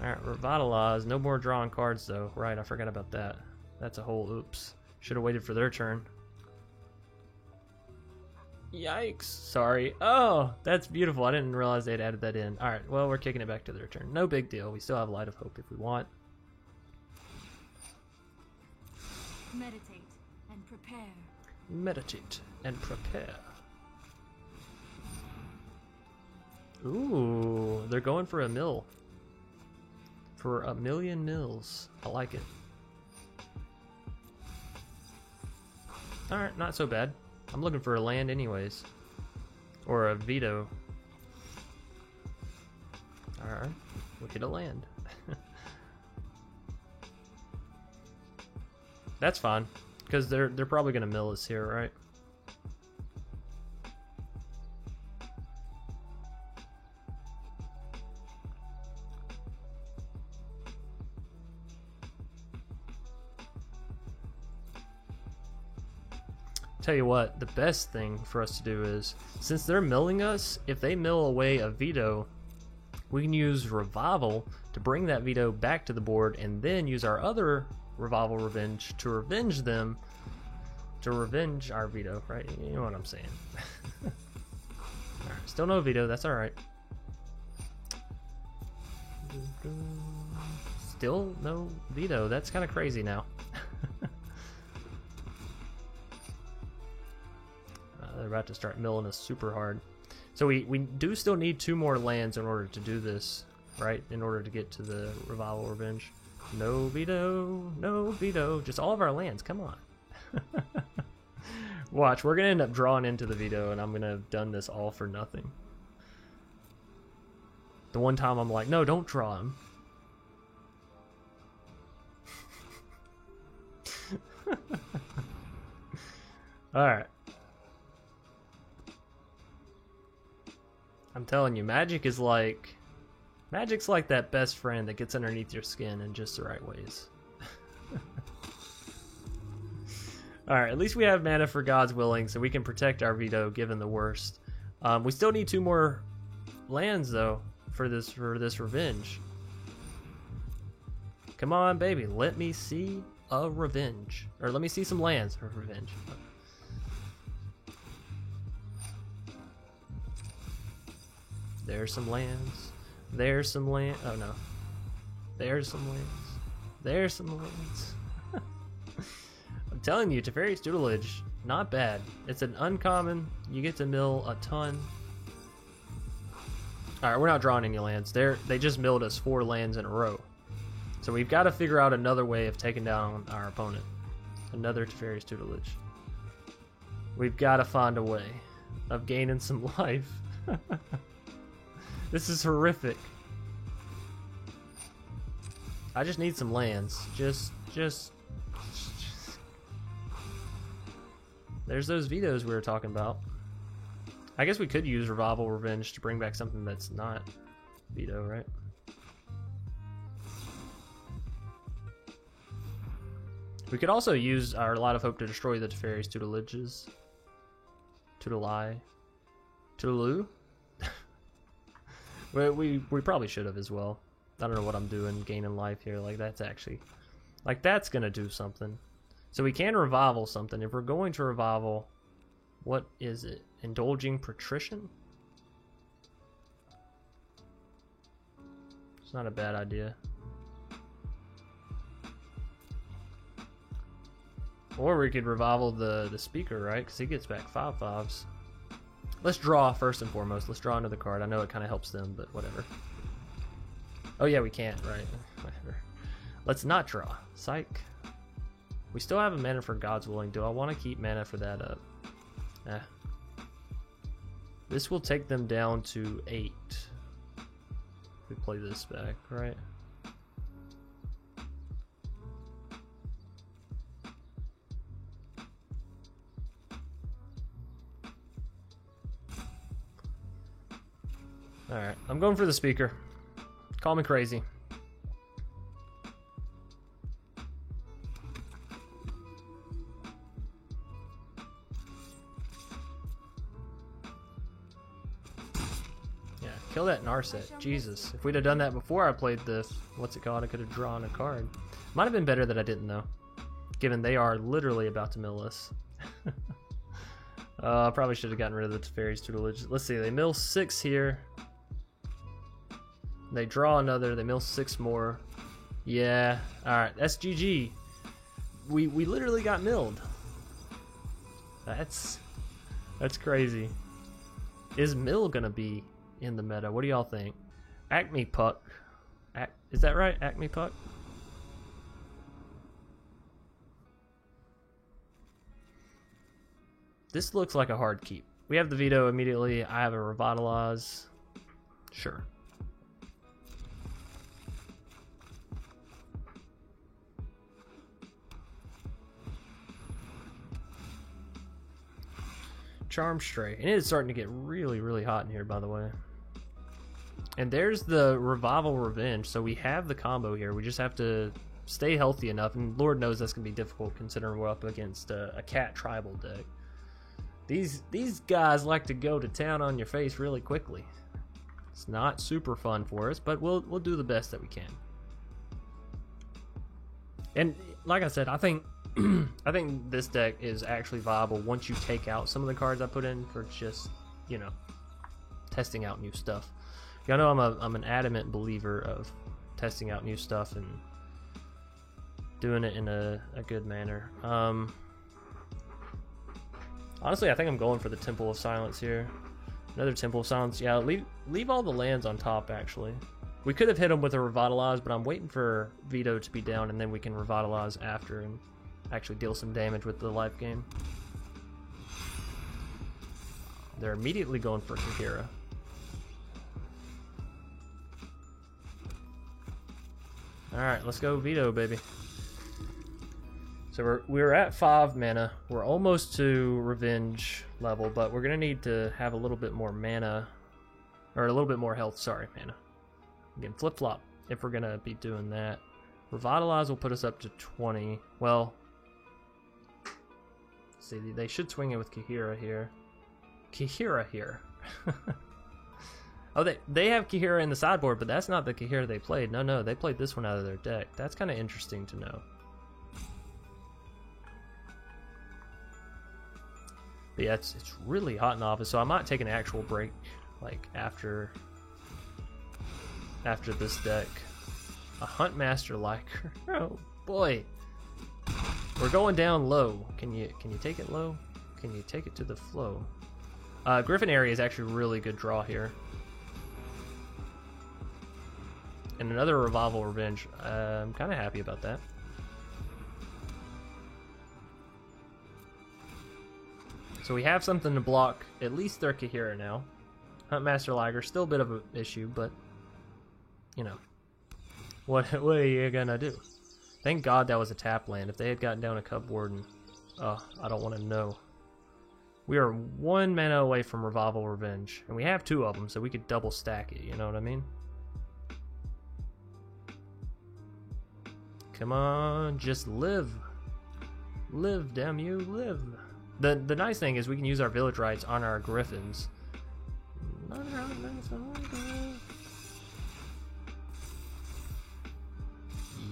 Alright, Revitalize. No more drawing cards, though. Right, I forgot about that. That's a whole oops. Should have waited for their turn. Yikes. Sorry. Oh, that's beautiful. I didn't realize they'd added that in. Alright, well, we're kicking it back to their turn. No big deal. We still have Light of Hope if we want. Meditate and prepare. Meditate and prepare. Ooh, they're going for a mill. For 1,000,000 mills. I like it. Alright, not so bad. I'm looking for a land anyways. Or a veto. Alright, we'll get a land. That's fine, because they're probably gonna mill us here, right? Tell you what, the best thing for us to do is, since they're milling us, if they mill away a veto, we can use Revival to bring that veto back to the board and then use our other Revival Revenge to revenge them, to revenge our veto, right? You know what I'm saying. Alright, still no veto, that's alright. Still no veto, that's kind of crazy now. They're about to start milling us super hard. So we do still need 2 more lands in order to do this, right? In order to get to the Revival Revenge. No veto, no veto. Just all of our lands, come on. Watch, we're gonna end up drawing into the veto and I'm gonna have done this all for nothing. The one time I'm like, no, don't draw him. Alright. I'm telling you, Magic's like that best friend that gets underneath your skin in just the right ways. Alright, at least we have mana for God's Willing, so we can protect our veto given the worst. We still need 2 more lands, though, for this revenge. Come on, baby, let me see a revenge. Or let me see some lands for revenge. There's some lands. There's some land. Oh no. There's some lands. There's some lands. I'm telling you, Teferi's Tutelage, not bad. It's an uncommon. You get to mill a ton. Alright, we're not drawing any lands. They just milled us 4 lands in a row. So we've got to figure out another way of taking down our opponent. Another Teferi's Tutelage. We've got to find a way of gaining some life. This is horrific. I just need some lands. Just. There's those vetoes we were talking about. I guess we could use Revival Revenge to bring back something that's not veto, right? We could also use our Light of Hope to destroy the Teferi's Tutelages. Tutelai. Tuteloo? we probably should have as well. I don't know what I'm doing, gaining life here. Like, that's actually... Like, that's gonna do something. So we can revival something. If we're going to revival, what is it? Indulging Patrician? It's not a bad idea. Or we could revival the speaker, right? Because he gets back 5/5s. Let's draw first and foremost. Let's draw another card. I know it kind of helps them, but whatever. Oh yeah, we can't, right? Whatever. Let's not draw. Psych. We still have a mana for God's Willing. Do I want to keep mana for that up? Eh. This will take them down to 8. We play this back, right? Alright, I'm going for the speaker. Call me crazy. kill that Narset. Jesus. If we'd have done that before I played the, what's it called, I could have drawn a card. Might have been better that I didn't though, given they are literally about to mill us. I probably should have gotten rid of the Teferi's Tutelage. Let's see, they mill 6 here. They draw another, they mill 6 more. Yeah, alright, that's GG. We literally got milled. That's crazy. Is mill gonna be in the meta? What do y'all think? Acme Puck. Is that right? Acme Puck? This looks like a hard keep. We have the veto immediately. I have a revitalize. Sure. Charm Stray. And it is starting to get really, really hot in here, by the way. And there's the Revival Revenge. So we have the combo here. We just have to stay healthy enough. And Lord knows that's going to be difficult considering we're up against a cat tribal deck. These guys like to go to town on your face really quickly. It's not super fun for us, but we'll do the best that we can. And like I said, I think I think this deck is actually viable once you take out some of the cards I put in for just, you know, testing out new stuff. Y'all know I'm an adamant believer of testing out new stuff and doing it in a good manner. Honestly, I think I'm going for the Temple of Silence here. Another Temple of Silence. Yeah, leave all the lands on top, actually. We could have hit them with a Revitalize, but I'm waiting for Veto to be down, and then we can Revitalize after and actually deal some damage with the life gain. They're immediately going for Kahira. Alright, let's go Veto, baby. So we're at 5 mana. We're almost to Revenge level, but we're going to need to have a little bit more mana, or a little bit more health, sorry, mana. Again, flip-flop if we're going to be doing that. Revitalize will put us up to 20. Well, see, they should swing it with Kahira here. Kahira here. Oh, they have Kahira in the sideboard, but that's not the Kahira they played. No, they played this one out of their deck. That's kind of interesting to know. But yeah, it's really hot in the office, so I might take an actual break, like after this deck. A Huntmaster Liker. Oh boy, we're going down low. Can you take it low? Can you take it to the flow? Griffin Area is actually a really good draw here, and another Revival Revenge. I'm kind of happy about that. So we have something to block at least their Kahira now. Huntmaster Liger, still a bit of an issue, but, you know, what are you gonna do? Thank God that was a tap land. If they had gotten down a Cub Warden, oh, I don't want to know. We are 1 mana away from Revival Revenge, and we have 2 of them, so we could double stack it, you know what I mean? Come on, just live. Live, damn you, live. The nice thing is we can use our village rights on our griffins.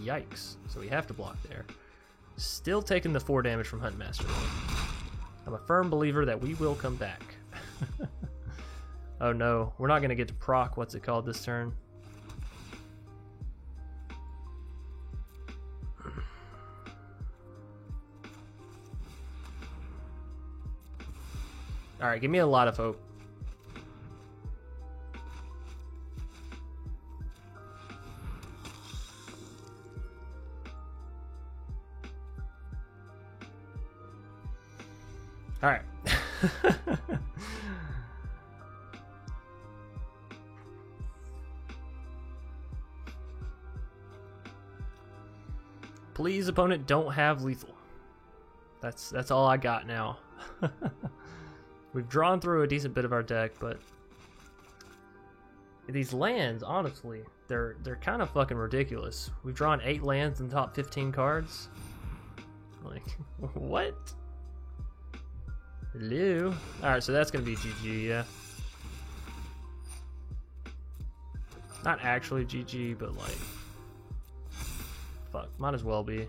Yikes. So we have to block there. Still taking the 4 damage from Huntmaster. I'm a firm believer that we will come back. Oh no, we're not going to get to proc, what's it called this turn? Alright, give me a lot of hope. Alright. Please, opponent, don't have lethal. That's all I got now. We've drawn through a decent bit of our deck, but these lands, honestly, they're kind of fucking ridiculous. We've drawn 8 lands in the top 15 cards. Like, what? Hello? Alright, so that's gonna be GG, yeah. Not actually GG, but like, fuck, might as well be.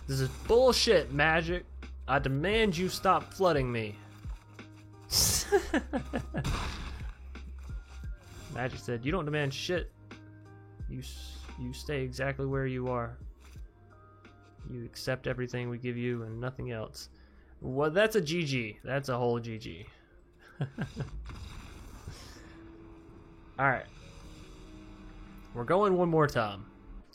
This is bullshit, Magic. I demand you stop flooding me. Magic said, "You don't demand shit. You stay exactly where you are. You accept everything we give you and nothing else." Well, that's a GG. That's a whole GG. Alright. We're going one more time.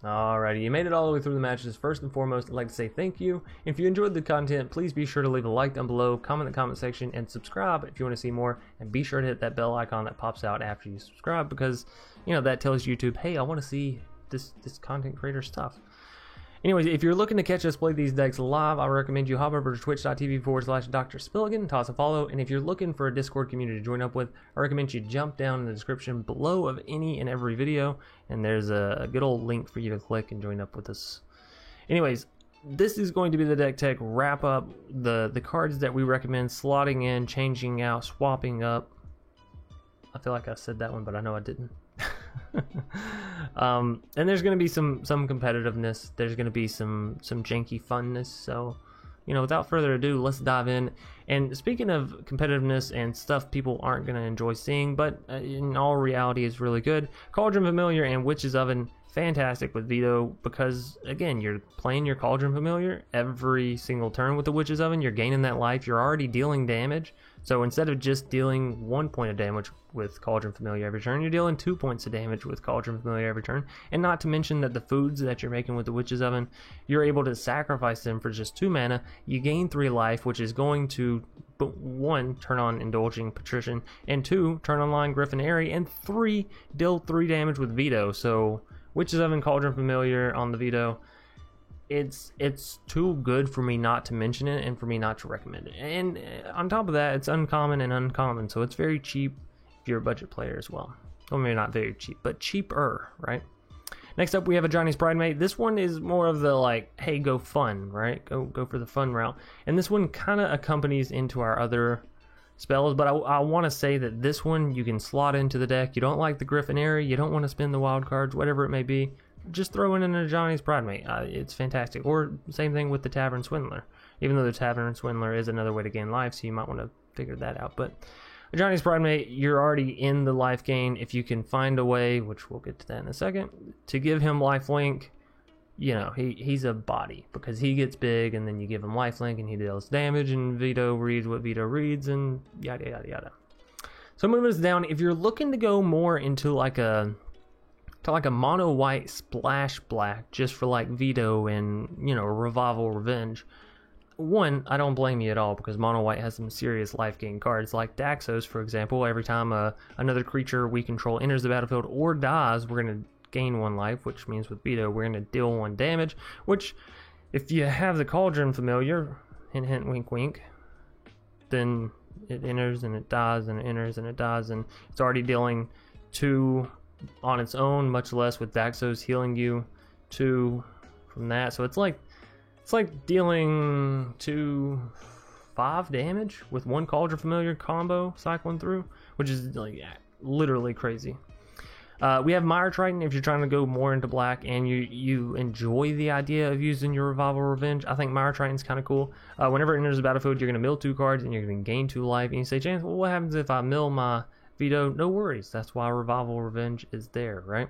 Alrighty, you made it all the way through the matches. First and foremost, I'd like to say thank you. If you enjoyed the content, please be sure to leave a like down below, comment in the comment section, and subscribe if you want to see more. And be sure to hit that bell icon that pops out after you subscribe, because, you know, that tells YouTube, hey, I want to see this content creator stuff. Anyways, if you're looking to catch us play these decks live, I recommend you hop over to twitch.tv/Dr. Spilligan, toss a follow, and if you're looking for a Discord community to join up with, I recommend you jump down in the description below of any and every video, and there's a good old link for you to click and join up with us. Anyways, this is going to be the deck tech wrap up, the cards that we recommend slotting in, changing out, swapping up. I feel like I said that one, but I know I didn't. And there's going to be some competitiveness. There's going to be some janky funness. So, you know, without further ado, let's dive in. And speaking of competitiveness and stuff people aren't going to enjoy seeing, but in all reality is really good, Cauldron Familiar and Witch's Oven, fantastic with Vito, because again, you're playing your Cauldron Familiar every single turn with the Witch's Oven. You're gaining that life. You're already dealing damage. So instead of just dealing 1 point of damage with Cauldron Familiar every turn, you're dealing 2 points of damage with Cauldron Familiar every turn. And not to mention that the foods that you're making with the Witch's Oven, you're able to sacrifice them for just 2 mana. You gain 3 life, which is going to, 1, turn on Indulging Patrician, and 2, turn on Lion Griffin Airy, and 3, deal 3 damage with Vito. So Witch's Oven, Cauldron Familiar on the Vito, it's too good for me not to mention it and for me not to recommend it. And on top of that, it's uncommon and uncommon, so it's very cheap if you're a budget player as well. Well, maybe not very cheap, but cheaper, right? Next up, we have a Ajani's Pridemate. This one is more of the like, hey, go fun, right? Go for the fun route. And this one kind of accompanies into our other spells, but I want to say that this one you can slot into the deck. You don't like the Griffin Airy, you don't want to spin the wild cards, whatever it may be, just throw in an Ajani's Pridemate. It's fantastic. Or same thing with the Tavern Swindler, even though the Tavern Swindler is another way to gain life, so you might want to figure that out. But Ajani's Pridemate, you're already in the life gain. If you can find a way, which we'll get to that in a second, to give him lifelink, you know, he's a body, because he gets big, and then you give him lifelink and he deals damage, and Vito reads what Vito reads, and yada yada yada. So moving us down, if you're looking to go more into like a mono white splash black just for like Vito and, you know, Revival Revenge, 1, I don't blame you at all, because mono white has some serious life gain cards like Daxos, for example. Every time another creature we control enters the battlefield or dies, we're going to gain 1 life, which means with Vito we're going to deal 1 damage, which if you have the Cauldron Familiar, hint hint wink wink, then it enters and it dies and it enters and it dies, and it's already dealing 2 on its own, much less with Daxos healing you 2 from that. So it's like dealing 5 damage with 1 Cauldron Familiar combo cycling through, which is like literally crazy. We have Mire Triton if you're trying to go more into black and you enjoy the idea of using your Revival Revenge. I think Mire Triton's kind of cool. Whenever it enters the battlefield, you're going to mill 2 cards and you're going to gain 2 life. And you say, Chance, well, what happens if I mill my Vito? No worries. That's why Revival Revenge is there, right?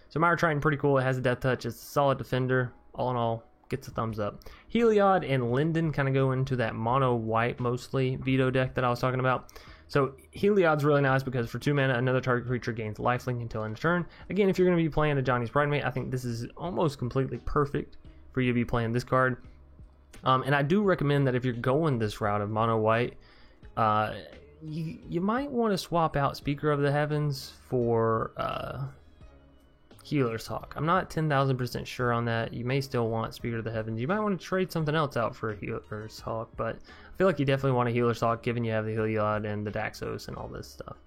So Mire Triton, pretty cool. It has a death touch. It's a solid defender. All in all, gets a thumbs up. Heliod and Linden kind of go into that mono white mostly Vito deck that I was talking about. So Heliod's really nice because for 2 mana, another target creature gains lifelink until end of turn. Again, if you're going to be playing a Ajani's Pridemate, I think this is almost completely perfect for you to be playing this card. And I do recommend that if you're going this route of mono white, you might want to swap out Speaker of the Heavens for Healer's Hawk. I'm not 10,000% sure on that. You may still want Speaker of the Heavens. You might want to trade something else out for a Healer's Hawk, but I feel like you definitely want a Healer's Hawk, given you have the Heliod and the Daxos and all this stuff.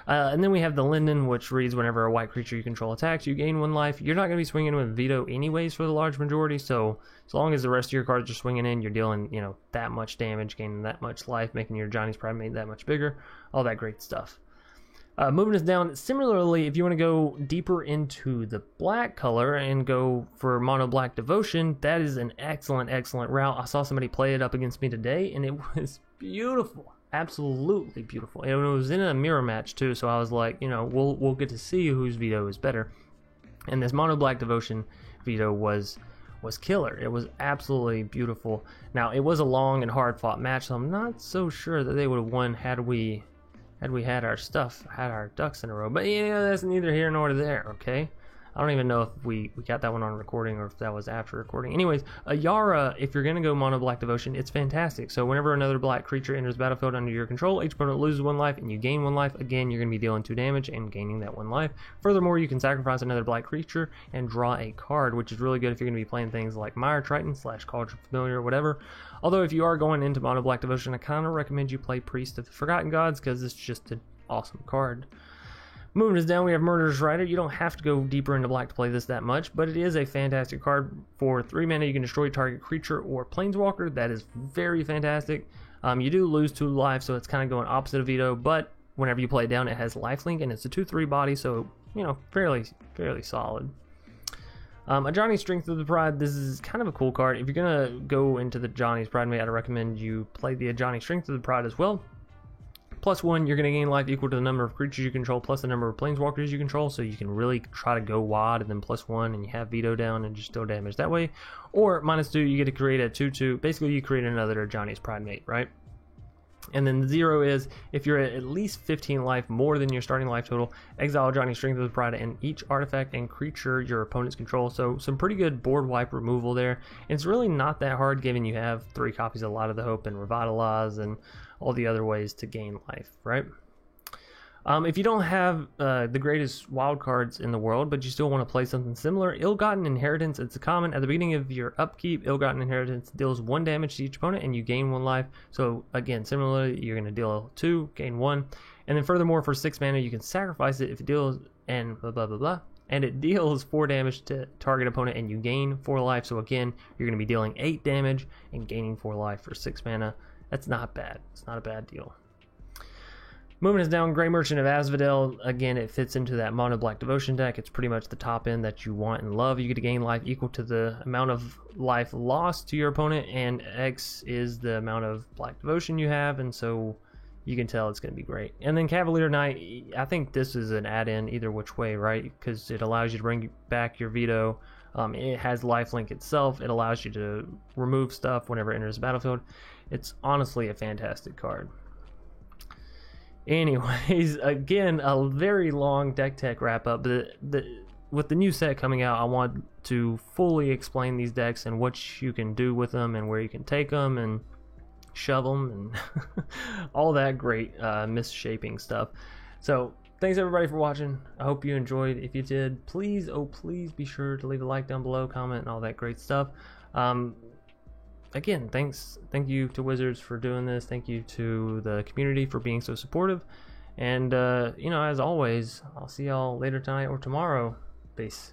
And then we have the Linden, which reads whenever a white creature you control attacks, you gain 1 life. You're not going to be swinging with Vito anyways for the large majority, so as long as the rest of your cards are swinging in, you're dealing, you know, that much damage, gaining that much life, making your Ajani's Pridemate that much bigger, all that great stuff. Moving us down, similarly, if you want to go deeper into the black color and go for Mono Black Devotion, that is an excellent, excellent route. I saw somebody play it up against me today, and it was beautiful. Absolutely beautiful. And it was in a mirror match, too, so I was like, you know, we'll get to see whose veto is better. And this Mono Black Devotion veto was killer. It was absolutely beautiful. Now, it was a long and hard-fought match, so I'm not so sure that they would have won had we had our ducks in a row. But yeah, that's neither here nor there, okay? I don't even know if we got that one on recording or if that was after recording. Anyways, Ayara, if you're going to go Mono Black Devotion, it's fantastic. So whenever another black creature enters the battlefield under your control, each opponent loses 1 life and you gain 1 life. Again, you're going to be dealing 2 damage and gaining that 1 life. Furthermore, you can sacrifice another black creature and draw a card, which is really good if you're going to be playing things like Mire Triton / Cauldron Familiar or whatever. Although if you are going into Mono Black Devotion, I kind of recommend you play Priest of the Forgotten Gods because it's just an awesome card. Moving us down, we have Murderous Rider. You don't have to go deeper into black to play this that much, but it is a fantastic card. For 3 mana, you can destroy target creature or planeswalker. That is very fantastic. You do lose 2 life, so it's kind of going opposite of veto, but whenever you play it down, it has lifelink, and it's a 2/3 body, so, you know, fairly solid. Ajani's Strength of the Pride, this is kind of a cool card. If you're going to go into the Ajani's Pride, I'd recommend you play the Ajani Strength of the Pride as well. +1, you're going to gain life equal to the number of creatures you control plus the number of planeswalkers you control, so you can really try to go wide and then +1 and you have veto down and just deal damage that way. Or -2, you get to create a 2/2. Basically, you create another Ajani's Pride mate, right? And then the 0 is, if you're at least 15 life more than your starting life total, exile Ajani's Strength of the Pride and each artifact and creature your opponents control. So some pretty good board wipe removal there. And it's really not that hard given you have 3 copies of Light of the Hope and Revitalize and all the other ways to gain life, right? If you don't have the greatest wild cards in the world, but you still want to play something similar, Ill-Gotten Inheritance, it's a common. At the beginning of your upkeep, Ill-Gotten Inheritance deals 1 damage to each opponent and you gain 1 life. So again, similarly, you're going to deal 2, gain 1. And then furthermore, for 6 mana, you can sacrifice it if it deals, and blah, blah, blah, blah. And it deals 4 damage to target opponent and you gain 4 life. So again, you're going to be dealing 8 damage and gaining 4 life for 6 mana. That's not bad. It's not a bad deal. Moving us down, Grey Merchant of Asphodel. Again, it fits into that Mono Black Devotion deck. It's pretty much the top end that you want and love. You get to gain life equal to the amount of life lost to your opponent, and X is the amount of Black Devotion you have, and so you can tell it's going to be great. And then Cavalier Knight, I think this is an add-in either which way, right? Because it allows you to bring back your veto. It has lifelink itself. It allows you to remove stuff whenever it enters the battlefield. It's honestly a fantastic card. Anyways, again, a very long deck tech wrap up. With the new set coming out, I want to fully explain these decks and what you can do with them and where you can take them and shove them and all that great misshaping stuff. So thanks everybody for watching. I hope you enjoyed. If you did, please, oh please be sure to leave a like down below, comment, and all that great stuff. Again, thank you to Wizards for doing this. Thank you to the community for being so supportive. And, you know, as always, I'll see y'all later tonight or tomorrow. Peace.